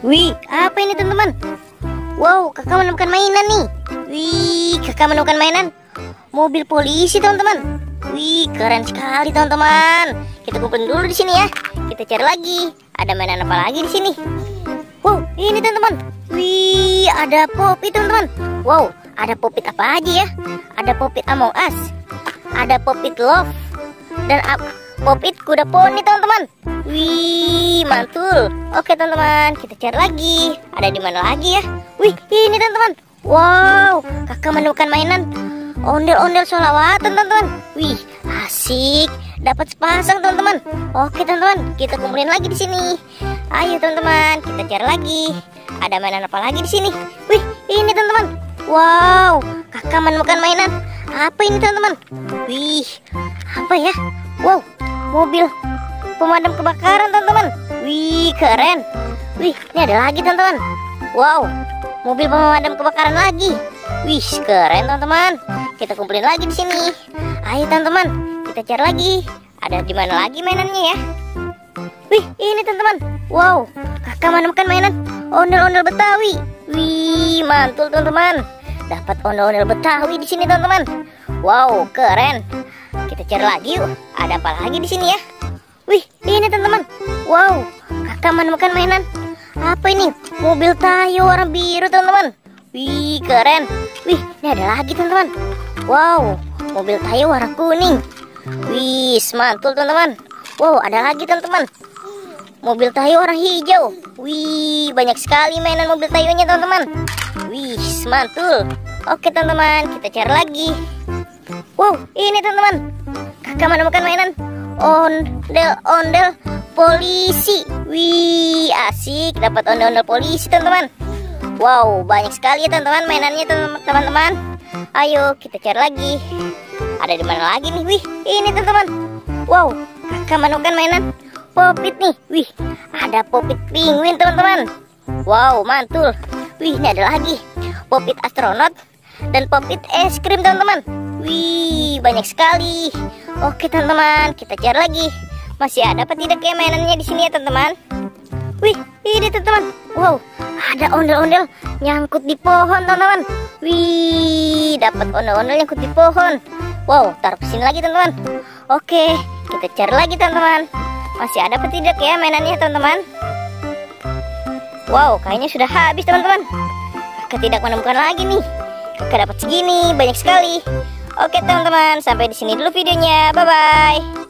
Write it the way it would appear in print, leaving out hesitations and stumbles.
Wih, apa ini teman-teman? Wow, kakak menemukan mainan nih. Wih, kakak menemukan mainan mobil polisi teman-teman. Wih, keren sekali teman-teman. Kita kumpulin dulu di sini ya. Kita cari lagi. Ada mainan apa lagi di sini? Wow, ini teman-teman. Wih, ada Pop-It teman-teman. Wow, ada Pop-It apa aja ya? Ada Pop-It Among Us, ada Pop-It Love, dan Pop-It kuda poni teman-teman. Wih, mantul. Oke teman-teman, kita cari lagi. Ada di mana lagi ya? Wih, ini teman-teman. Wow, kakak menemukan mainan ondel-ondel sholawatan teman-teman. Wih, asik. Dapat sepasang teman-teman. Oke teman-teman, kita kumpulin lagi di sini. Ayo teman-teman, kita cari lagi. Ada mainan apa lagi di sini? Wih, ini teman-teman. Wow, kakak menemukan mainan. Apa ini teman-teman? Wih, apa ya? Wow, mobil pemadam kebakaran teman-teman. Wih, keren. Wih, ini ada lagi teman-teman. Wow, mobil pemadam kebakaran lagi. Wih, keren teman-teman. Kita kumpulin lagi di sini. Ayo teman-teman, kita cari lagi. Ada di mana lagi mainannya ya? Wih, ini teman-teman. Wow, kakak menemukan mainan ondel-ondel Betawi. Wih, mantul teman-teman. Dapat ondel-ondel Betawi di sini teman-teman. Wow, keren. Kita cari lagi yuk. Ada apa lagi di sini ya? Wih, ini teman-teman. Wow, kakak menemukan mainan. Apa ini? Mobil Tayo warna biru teman-teman. Wih, keren. Wih, ini ada lagi teman-teman. Wow, mobil Tayo warna kuning. Wih, mantul teman-teman. Wow, ada lagi teman-teman. Mobil Tayo warna hijau. Wih, banyak sekali mainan mobil Tayonya teman-teman. Wih, mantul. Oke teman-teman, kita cari lagi. Wow, ini teman-teman. Kakak menemukan mainan ondel-ondel polisi. Wih, asik. Dapat ondel-ondel polisi teman-teman. Wow, banyak sekali ya teman-teman mainannya teman-teman. Ayo kita cari lagi. Ada di mana lagi nih? Wih, ini teman-teman. Wow, kakak menemukan mainan Pop-It nih. Wih, ada Pop-It penguin teman-teman. Wow, mantul. Wih, ini ada lagi Pop-It astronot dan Pop-It es krim teman-teman. Wih, banyak sekali. Oke teman-teman, kita cari lagi. Masih ada apa tidak kayak mainannya di sini ya teman-teman? Wih, ini teman-teman. Wow, ada ondel-ondel nyangkut di pohon teman-teman. Wih, dapat ondel-ondel nyangkut di pohon. Wow, taruh ke sini lagi teman-teman. Oke, kita cari lagi teman-teman. Masih ada apa tidak ya mainannya teman-teman? Wow, kayaknya sudah habis teman-teman. Kakak tidak menemukan lagi nih. Kakak dapat segini, banyak sekali. Oke teman-teman, sampai di sini dulu videonya. Bye bye.